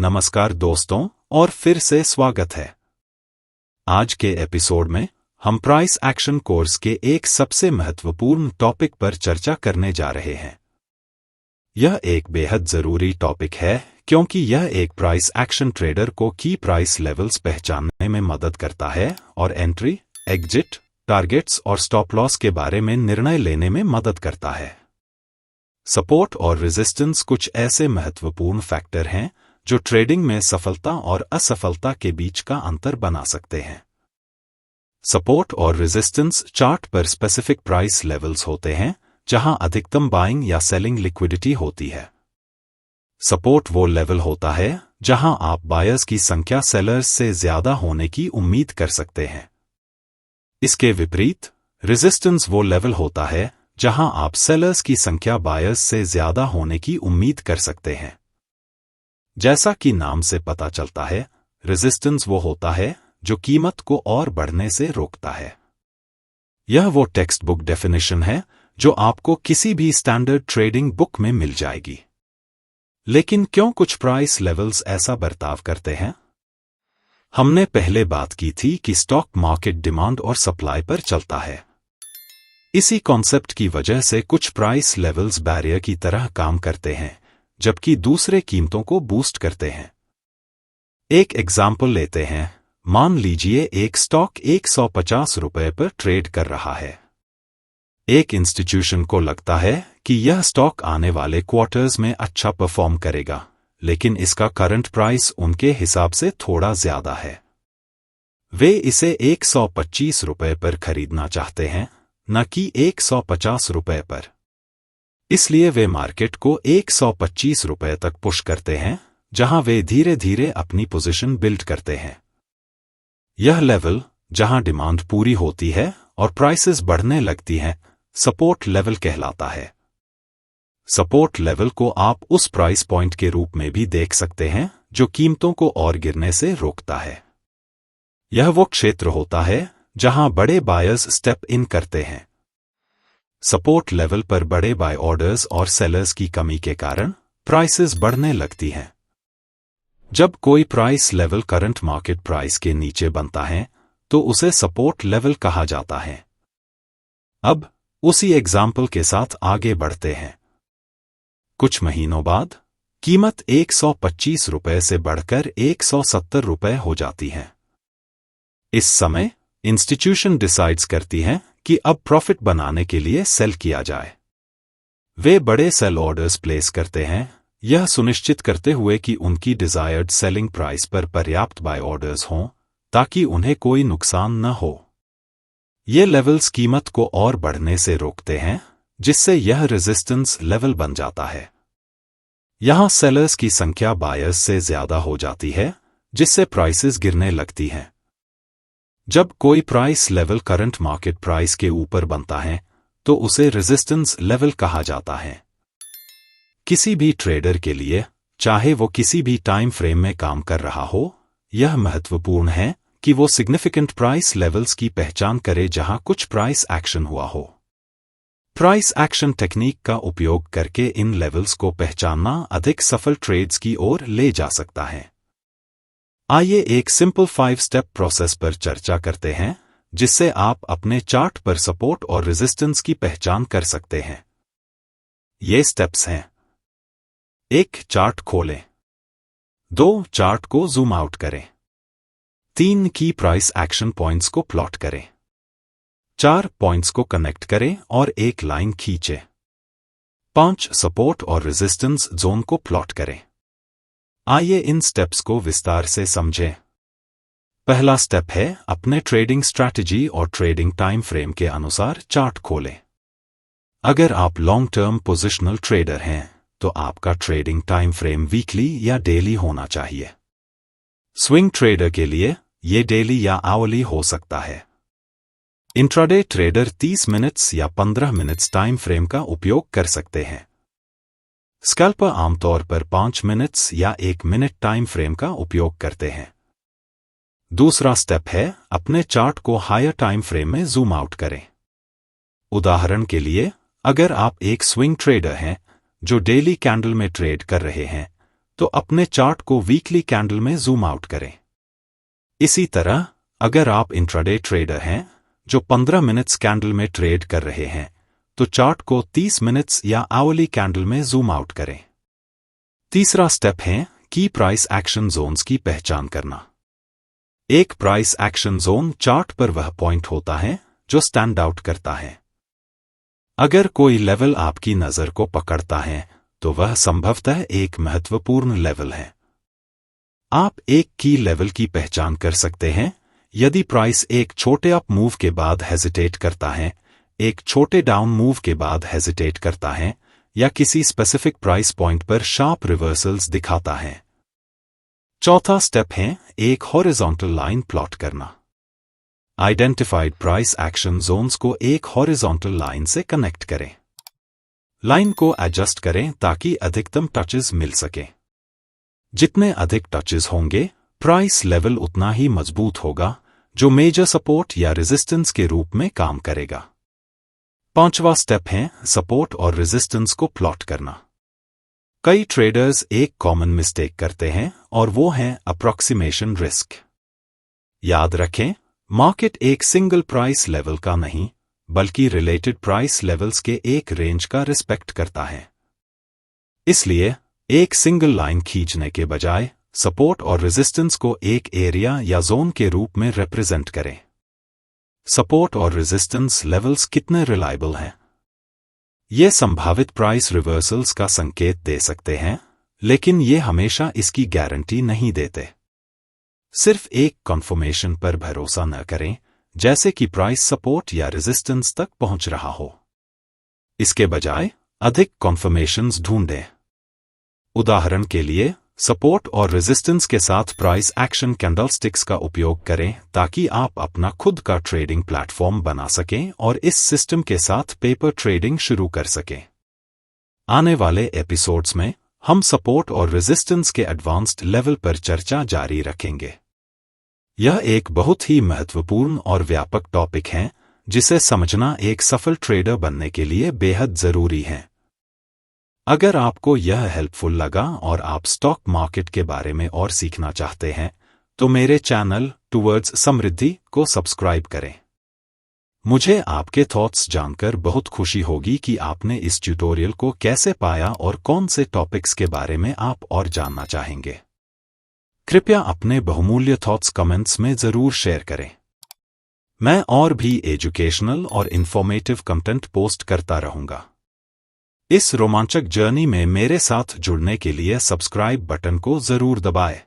नमस्कार दोस्तों, और फिर से स्वागत है। आज के एपिसोड में हम प्राइस एक्शन कोर्स के एक सबसे महत्वपूर्ण टॉपिक पर चर्चा करने जा रहे हैं। यह एक बेहद जरूरी टॉपिक है क्योंकि यह एक प्राइस एक्शन ट्रेडर को की प्राइस लेवल्स पहचानने में मदद करता है और एंट्री, एग्जिट, टारगेट्स और स्टॉप लॉस के बारे में निर्णय लेने में मदद करता है। सपोर्ट और रेजिस्टेंस कुछ ऐसे महत्वपूर्ण फैक्टर हैं जो ट्रेडिंग में सफलता और असफलता के बीच का अंतर बना सकते हैं। सपोर्ट और रेजिस्टेंस चार्ट पर स्पेसिफिक प्राइस लेवल्स होते हैं जहां अधिकतम बाइंग या सेलिंग लिक्विडिटी होती है। सपोर्ट वो लेवल होता है जहां आप बायर्स की संख्या सेलर्स से ज्यादा होने की उम्मीद कर सकते हैं। इसके विपरीत रेजिस्टेंस वो लेवल होता है जहां आप सेलर्स की संख्या बायर्स से ज्यादा होने की उम्मीद कर सकते हैं। जैसा कि नाम से पता चलता है, रेजिस्टेंस वो होता है जो कीमत को और बढ़ने से रोकता है। यह वो टेक्स्ट बुक डेफिनेशन है जो आपको किसी भी स्टैंडर्ड ट्रेडिंग बुक में मिल जाएगी। लेकिन क्यों कुछ प्राइस लेवल्स ऐसा बर्ताव करते हैं? हमने पहले बात की थी कि स्टॉक मार्केट डिमांड और सप्लाई पर चलता है। इसी कॉन्सेप्ट की वजह से कुछ प्राइस लेवल्स बैरियर की तरह काम करते हैं, जबकि दूसरे कीमतों को बूस्ट करते हैं। एक एग्जाम्पल लेते हैं। मान लीजिए एक स्टॉक 150 रुपए पर ट्रेड कर रहा है। एक इंस्टीट्यूशन को लगता है कि यह स्टॉक आने वाले क्वार्टर्स में अच्छा परफॉर्म करेगा, लेकिन इसका करंट प्राइस उनके हिसाब से थोड़ा ज्यादा है। वे इसे 125 रुपए पर खरीदना चाहते हैं, न कि 150 रुपए पर। इसलिए वे मार्केट को 125 रुपए तक पुश करते हैं, जहां वे धीरे धीरे अपनी पोजीशन बिल्ड करते हैं। यह लेवल, जहां डिमांड पूरी होती है और प्राइसेस बढ़ने लगती हैं, सपोर्ट लेवल कहलाता है। सपोर्ट लेवल को आप उस प्राइस पॉइंट के रूप में भी देख सकते हैं जो कीमतों को और गिरने से रोकता है। यह वो क्षेत्र होता है जहां बड़े बायर्स स्टेप इन करते हैं। सपोर्ट लेवल पर बड़े बाय ऑर्डर्स और सेलर्स की कमी के कारण प्राइसेस बढ़ने लगती हैं। जब कोई price level current market price के नीचे बनता है तो उसे सपोर्ट लेवल कहा जाता है। अब उसी एग्जाम्पल के साथ आगे बढ़ते हैं। कुछ महीनों बाद कीमत 125 रुपए से बढ़कर 170 रुपए हो जाती है। इस समय इंस्टीट्यूशन डिसाइड्स करती है कि अब प्रॉफिट बनाने के लिए सेल किया जाए। वे बड़े सेल ऑर्डर्स प्लेस करते हैं, यह सुनिश्चित करते हुए कि उनकी डिजायर्ड सेलिंग प्राइस पर पर्याप्त बाय ऑर्डर्स हों ताकि उन्हें कोई नुकसान न हो। ये लेवल्स कीमत को और बढ़ने से रोकते हैं, जिससे यह रेजिस्टेंस लेवल बन जाता है। यहां सेलर्स की संख्या बायर्स से ज्यादा हो जाती है, जिससे प्राइसेस गिरने लगती हैं। जब कोई price level current market price के ऊपर बनता है तो उसे रेजिस्टेंस लेवल कहा जाता है। किसी भी ट्रेडर के लिए, चाहे वो किसी भी टाइम फ्रेम में काम कर रहा हो, यह महत्वपूर्ण है कि वो सिग्निफिकेंट प्राइस लेवल्स की पहचान करे जहां कुछ प्राइस एक्शन हुआ हो। प्राइस एक्शन टेक्निक का उपयोग करके इन लेवल्स को पहचानना अधिक सफल ट्रेड्स की ओर ले जा सकता है। आइए एक सिंपल 5 स्टेप प्रोसेस पर चर्चा करते हैं, जिससे आप अपने चार्ट पर सपोर्ट और रेजिस्टेंस की पहचान कर सकते हैं। ये स्टेप्स हैं। 1. चार्ट खोलें। 2. चार्ट को जूम आउट करें। 3. की प्राइस एक्शन पॉइंट्स को प्लॉट करें। 4. पॉइंट्स को कनेक्ट करें और एक लाइन खींचें। 5. सपोर्ट और रेजिस्टेंस जोन को प्लॉट करें। आइए इन स्टेप्स को विस्तार से समझें। पहला स्टेप है अपने ट्रेडिंग स्ट्रैटेजी और ट्रेडिंग टाइम फ्रेम के अनुसार चार्ट खोलें। अगर आप लॉन्ग टर्म पोजिशनल ट्रेडर हैं तो आपका ट्रेडिंग टाइम फ्रेम वीकली या डेली होना चाहिए। स्विंग ट्रेडर के लिए ये डेली या आवरली हो सकता है। इंट्राडे ट्रेडर 30 मिनट्स या 15 मिनट्स टाइम फ्रेम का उपयोग कर सकते हैं। स्कैल्पर आमतौर पर 5 मिनट्स या 1 मिनट टाइम फ्रेम का उपयोग करते हैं। दूसरा स्टेप है अपने चार्ट को हायर टाइम फ्रेम में जूम आउट करें। उदाहरण के लिए, अगर आप एक स्विंग ट्रेडर हैं जो डेली कैंडल में ट्रेड कर रहे हैं, तो अपने चार्ट को वीकली कैंडल में जूम आउट करें। इसी तरह अगर आप इंट्राडे ट्रेडर हैं जो 15 मिनट्स कैंडल में ट्रेड कर रहे हैं तो चार्ट को 30 मिनट्स या आवरली कैंडल में जूम आउट करें। तीसरा स्टेप है की प्राइस एक्शन जोन्स की पहचान करना। एक प्राइस एक्शन जोन चार्ट पर वह पॉइंट होता है जो स्टैंड आउट करता है। अगर कोई लेवल आपकी नजर को पकड़ता है तो वह संभवतः एक महत्वपूर्ण लेवल है। आप एक की लेवल की पहचान कर सकते हैं यदि प्राइस एक छोटे अप मूव के बाद हेजिटेट करता है, एक छोटे डाउन मूव के बाद हेजिटेट करता है या किसी स्पेसिफिक प्राइस पॉइंट पर शार्प रिवर्सल्स दिखाता है। चौथा स्टेप है एक हॉरिजॉन्टल लाइन प्लॉट करना। आइडेंटिफाइड प्राइस एक्शन जोन्स को एक हॉरिजॉन्टल लाइन से कनेक्ट करें। लाइन को एडजस्ट करें ताकि अधिकतम टचेस मिल सके। जितने अधिक टचेस होंगे प्राइस लेवल उतना ही मजबूत होगा जो मेजर सपोर्ट या रेजिस्टेंस के रूप में काम करेगा। पांचवा स्टेप है सपोर्ट और रेजिस्टेंस को प्लॉट करना। कई ट्रेडर्स एक कॉमन मिस्टेक करते हैं और वो है अप्रॉक्सीमेशन रिस्क। याद रखें, मार्केट एक सिंगल प्राइस लेवल का नहीं बल्कि रिलेटेड प्राइस लेवल्स के एक रेंज का रिस्पेक्ट करता है। इसलिए एक सिंगल लाइन खींचने के बजाय सपोर्ट और रेजिस्टेंस को एक एरिया या जोन के रूप में रिप्रेजेंट करें। सपोर्ट और रेजिस्टेंस लेवल्स कितने रिलायबल हैं? ये संभावित प्राइस रिवर्सल्स का संकेत दे सकते हैं, लेकिन ये हमेशा इसकी गारंटी नहीं देते। सिर्फ एक कन्फर्मेशन पर भरोसा न करें, जैसे कि प्राइस सपोर्ट या रेजिस्टेंस तक पहुंच रहा हो। इसके बजाय अधिक कन्फर्मेशंस ढूंढें। उदाहरण के लिए सपोर्ट और रेजिस्टेंस के साथ प्राइस एक्शन कैंडलस्टिक्स का उपयोग करें ताकि आप अपना खुद का ट्रेडिंग प्लेटफॉर्म बना सकें और इस सिस्टम के साथ पेपर ट्रेडिंग शुरू कर सकें। आने वाले एपिसोड्स में हम सपोर्ट और रेजिस्टेंस के एडवांस्ड लेवल पर चर्चा जारी रखेंगे। यह एक बहुत ही महत्वपूर्ण और व्यापक टॉपिक है जिसे समझना एक सफल ट्रेडर बनने के लिए बेहद जरूरी है। अगर आपको यह हेल्पफुल लगा और आप स्टॉक मार्केट के बारे में और सीखना चाहते हैं तो मेरे चैनल टुवर्ड्स समृद्धि को सब्सक्राइब करें। मुझे आपके थॉट्स जानकर बहुत खुशी होगी कि आपने इस ट्यूटोरियल को कैसे पाया और कौन से टॉपिक्स के बारे में आप और जानना चाहेंगे। कृपया अपने बहुमूल्य थॉट्स कमेंट्स में जरूर शेयर करें। मैं और भी एजुकेशनल और इंफॉर्मेटिव कंटेंट पोस्ट करता रहूंगा। इस रोमांचक जर्नी में मेरे साथ जुड़ने के लिए सब्सक्राइब बटन को जरूर दबाएं।